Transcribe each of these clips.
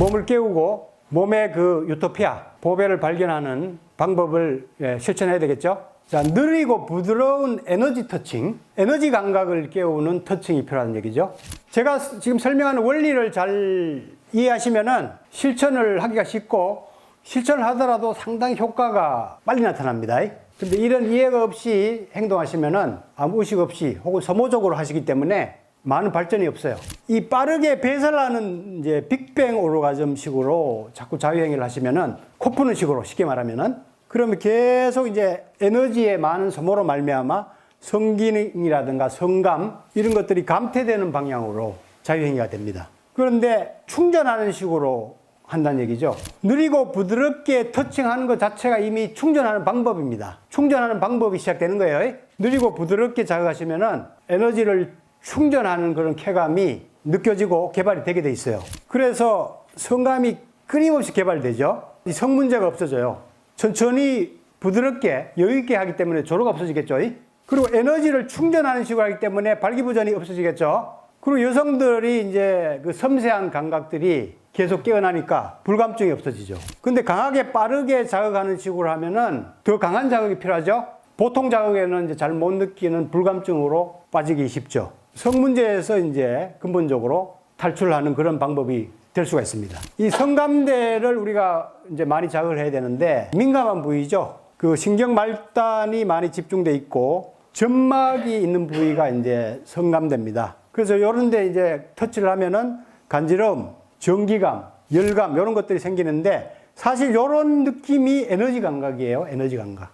몸을 깨우고 몸의 그 유토피아, 보배를 발견하는 방법을 실천해야 되겠죠. 자, 느리고 부드러운 에너지 터칭, 에너지 감각을 깨우는 터칭이 필요하다는 얘기죠. 제가 지금 설명하는 원리를 잘 이해하시면은 실천을 하기가 쉽고, 실천을 하더라도 상당히 효과가 빨리 나타납니다. 근데 이런 이해가 없이 행동하시면은 아무 의식 없이 혹은 소모적으로 하시기 때문에 많은 발전이 없어요. 이 빠르게 배설하는 이제 빅뱅 오르가즘 식으로 자꾸 자유행위를 하시면은 코 푸는 식으로 쉽게 말하면은, 그러면 계속 이제 에너지의 많은 소모로 말미암아 성기능이라든가 성감 이런 것들이 감퇴되는 방향으로 자유행위가 됩니다. 그런데 충전하는 식으로 한다는 얘기죠. 느리고 부드럽게 터칭하는 것 자체가 이미 충전하는 방법입니다. 충전하는 방법이 시작되는 거예요. 느리고 부드럽게 자극하시면은 에너지를 충전하는 그런 쾌감이 느껴지고 개발이 되게 돼 있어요. 그래서 성감이 끊임없이 개발되죠. 이 성 문제가 없어져요. 천천히 부드럽게 여유있게 하기 때문에 조로가 없어지겠죠. 그리고 에너지를 충전하는 식으로 하기 때문에 발기부전이 없어지겠죠. 그리고 여성들이 이제 그 섬세한 감각들이 계속 깨어나니까 불감증이 없어지죠. 근데 강하게 빠르게 자극하는 식으로 하면은 더 강한 자극이 필요하죠. 보통 자극에는 이제 잘 못 느끼는 불감증으로 빠지기 쉽죠. 성 문제에서 이제 근본적으로 탈출하는 그런 방법이 될 수가 있습니다. 이 성감대를 우리가 이제 많이 자극을 해야 되는데, 민감한 부위죠. 그 신경 말단이 많이 집중돼 있고 점막이 있는 부위가 이제 성감대입니다. 그래서 이런 데 이제 터치를 하면은 간지럼, 전기감, 열감 이런 것들이 생기는데, 사실 이런 느낌이 에너지 감각이에요. 에너지 감각.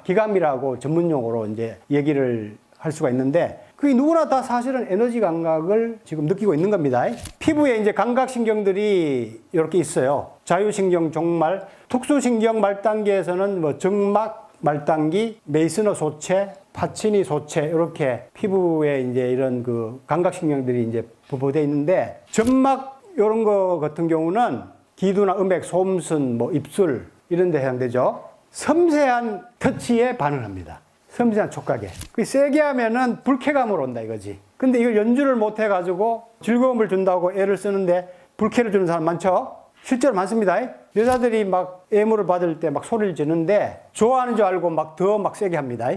기감이라고 전문 용어로 이제 얘기를 할 수가 있는데, 그게 누구나 다 사실은 에너지 감각을 지금 느끼고 있는 겁니다. 피부에 이제 감각신경들이 이렇게 있어요. 자유신경 종말, 특수신경 말단계에서는 뭐 정막 말단기, 메이스너 소체, 파치니 소체, 이렇게 피부에 이제 이런 그 감각신경들이 이제 부부되어 있는데, 점막 이런 거 같은 경우는 기두나 음액, 솜순, 뭐 입술 이런 데 해당되죠. 섬세한 터치에 반응합니다. 섬세한 촉각에. 그 세게 하면은 불쾌감으로 온다 이거지. 근데 이걸 연주를 못 해가지고 즐거움을 준다고 애를 쓰는데 불쾌를 주는 사람 많죠? 실제로 많습니다. 여자들이 막 애무를 받을 때 막 소리를 지르는데 좋아하는 줄 알고 막 더 막 세게 합니다.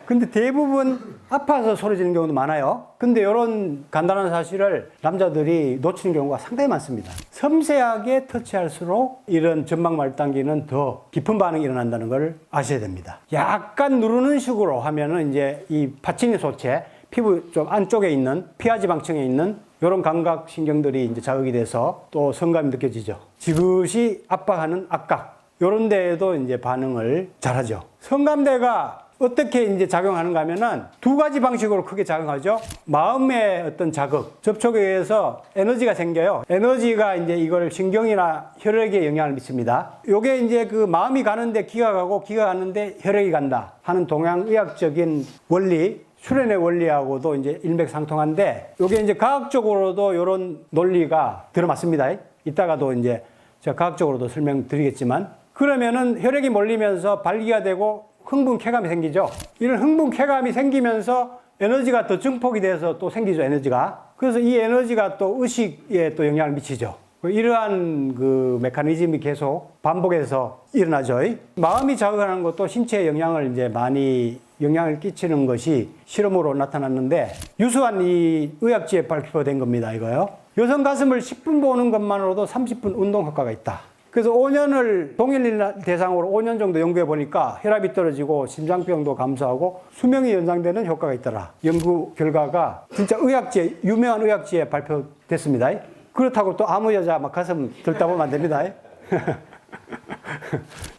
근데 대부분 아파서 소리 지르는 경우도 많아요. 근데 이런 간단한 사실을 남자들이 놓치는 경우가 상당히 많습니다. 섬세하게 터치할수록 이런 점막 말단기는 더 깊은 반응이 일어난다는 걸 아셔야 됩니다. 약간 누르는 식으로 하면은 이제 이 파치니 소체, 피부 쪽 안쪽에 있는 피하지방층에 있는 이런 감각신경들이 이제 자극이 돼서 또 성감이 느껴지죠. 지그시 압박하는 압각, 이런 데에도 이제 반응을 잘하죠. 성감대가 어떻게 이제 작용하는가 하면은 두 가지 방식으로 크게 작용하죠. 마음의 어떤 자극, 접촉에 의해서 에너지가 생겨요. 에너지가 이제 이걸 신경이나 혈액에 영향을 미칩니다. 요게 이제 그 마음이 가는데 기가 가고 기가 가는데 혈액이 간다 하는 동양의학적인 원리, 수련의 원리하고도 이제 일맥상통한데, 요게 이제 과학적으로도 요런 논리가 들어맞습니다. 이따가도 이제 제가 과학적으로도 설명드리겠지만, 그러면은 혈액이 몰리면서 발기가 되고 흥분 쾌감이 생기죠. 이런 흥분 쾌감이 생기면서 에너지가 더 증폭이 돼서 또 생기죠, 에너지가. 그래서 이 에너지가 또 의식에 또 영향을 미치죠. 이러한 그 메커니즘이 계속 반복해서 일어나죠. 마음이 자극하는 것도 신체에 영향을 이제 많이 영향을 끼치는 것이 실험으로 나타났는데, 유수한 이 의학지에 발표된 겁니다, 이거요. 여성 가슴을 10분 보는 것만으로도 30분 운동 효과가 있다. 그래서 5년을 동일 대상으로 5년 정도 연구해 보니까 혈압이 떨어지고 심장병도 감소하고 수명이 연장되는 효과가 있더라. 연구 결과가 진짜 의학지에, 유명한 의학지에 발표됐습니다. 그렇다고 또 아무 여자 막 가슴 들다 보면 안 됩니다.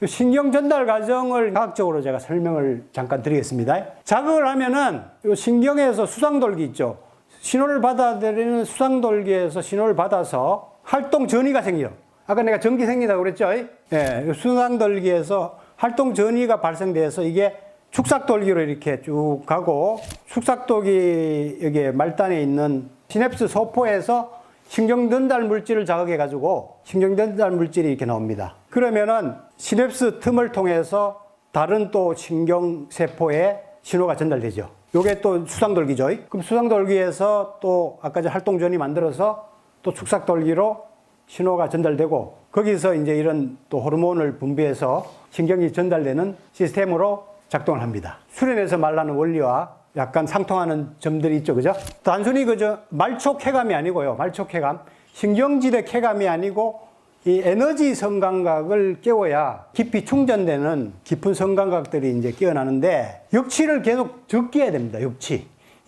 신경 전달 과정을 과학적으로 제가 설명을 잠깐 드리겠습니다. 자극을 하면은 이 신경에서 수상돌기 있죠. 신호를 받아들이는 수상돌기에서 신호를 받아서 활동 전이가 생겨요. 아까 내가 전기 생긴다고 그랬죠? 예, 수상돌기에서 활동 전이가 발생돼서 이게 축삭돌기로 이렇게 쭉 가고, 축삭돌기 여기에 말단에 있는 시냅스 소포에서 신경전달 물질을 자극해가지고 신경전달 물질이 이렇게 나옵니다. 그러면은 시냅스 틈을 통해서 다른 또 신경세포에 신호가 전달되죠. 요게 또 수상돌기죠. 그럼 수상돌기에서 또 아까 전 활동전이 만들어서 또 축삭돌기로 신호가 전달되고 거기서 이제 이런 또 호르몬을 분비해서 신경이 전달되는 시스템으로 작동을 합니다. 수련에서 말하는 원리와 약간 상통하는 점들이 있죠, 그죠? 단순히 그저 말초 쾌감이 아니고요. 말초 쾌감, 신경지대 쾌감이 아니고 이 에너지 성감각을 깨워야 깊이 충전되는 깊은 성감각들이 이제 깨어나는데 역치를 계속 적게 해야 됩니다.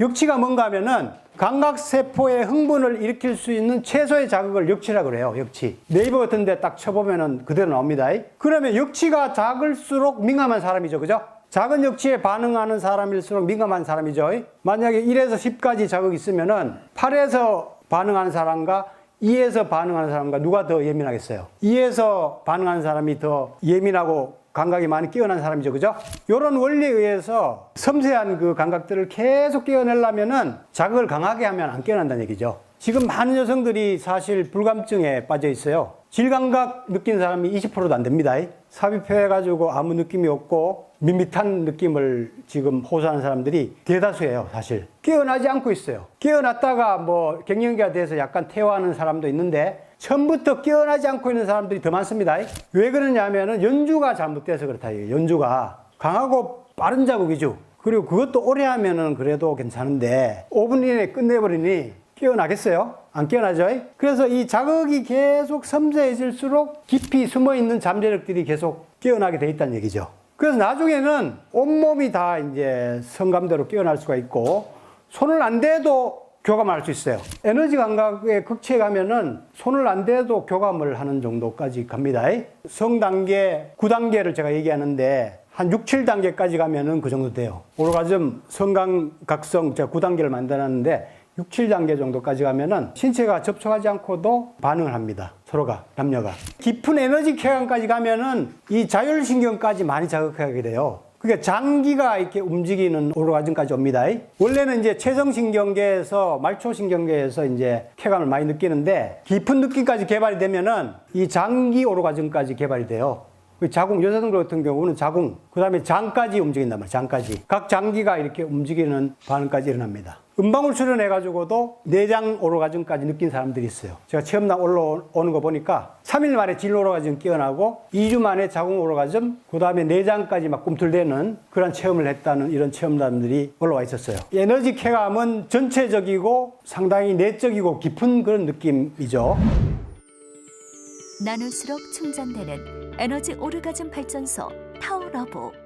역치가 뭔가 하면은 감각세포의 흥분을 일으킬 수 있는 최소의 자극을 역치라고 그래요. 역치. 네이버 같은 데 딱 쳐보면은 그대로 나옵니다. 그러면 역치가 작을수록 민감한 사람이죠. 그죠? 작은 역치에 반응하는 사람일수록 민감한 사람이죠. 만약에 1에서 10까지 자극이 있으면은 8에서 반응하는 사람과 2에서 반응하는 사람과 누가 더 예민하겠어요? 2에서 반응하는 사람이 더 예민하고 감각이 많이 깨어난 사람이죠. 그죠? 이런 원리에 의해서 섬세한 그 감각들을 계속 깨어내려면은 자극을 강하게 하면 안 깨어난다는 얘기죠. 지금 많은 여성들이 사실 불감증에 빠져 있어요. 질감각 느낀 사람이 20%도 안 됩니다. 삽입해가지고 아무 느낌이 없고 밋밋한 느낌을 지금 호소하는 사람들이 대다수예요, 사실. 깨어나지 않고 있어요. 깨어났다가 뭐 갱년기가 돼서 약간 퇴화하는 사람도 있는데 처음부터 깨어나지 않고 있는 사람들이 더 많습니다. 왜 그러냐 하면은 연주가 잘못돼서 그렇다. 연주가 강하고 빠른 자극 위주. 그리고 그것도 오래 하면은 그래도 괜찮은데 5분 이내에 끝내버리니 깨어나겠어요? 안 깨어나죠? 그래서 이 자극이 계속 섬세해질수록 깊이 숨어있는 잠재력들이 계속 깨어나게 돼 있다는 얘기죠. 그래서 나중에는 온몸이 다 이제 성감대로 깨어날 수가 있고 손을 안 대도 교감을 할 수 있어요. 에너지 감각에 극치에 가면은 손을 안 대도 교감을 하는 정도까지 갑니다. 성단계 9단계를 제가 얘기하는데 한 6, 7단계까지 가면은 그 정도 돼요. 오르가즘, 성감각성 제가 9단계를 만들었는데 6, 7단계 정도까지 가면은 신체가 접촉하지 않고도 반응을 합니다. 서로가, 남녀가. 깊은 에너지 쾌감까지 가면은 이 자율신경까지 많이 자극하게 돼요. 그러니까 장기가 이렇게 움직이는 오르가즘까지 옵니다. 원래는 이제 체성신경계에서, 말초신경계에서 이제 쾌감을 많이 느끼는데 깊은 느낌까지 개발이 되면은 이 장기 오르가즘까지 개발이 돼요. 자궁, 여성들 같은 경우는 자궁, 그 다음에 장까지 움직인단 말이에요. 장까지. 각 장기가 이렇게 움직이는 반응까지 일어납니다. 음방울 수련해가지고도 내장 오르가즘까지 느낀 사람들이 있어요. 제가 체험당 올라오는 거 보니까 3일 만에 질 오르가즘 깨어나고 2주 만에 자궁 오르가즘, 그 다음에 내장까지 막 꿈틀대는 그런 체험을 했다는 이런 체험단들이 올라와 있었어요. 에너지 쾌감은 전체적이고 상당히 내적이고 깊은 그런 느낌이죠. 나눌수록 충전되는 에너지 오르가즘 발전소 타워러브.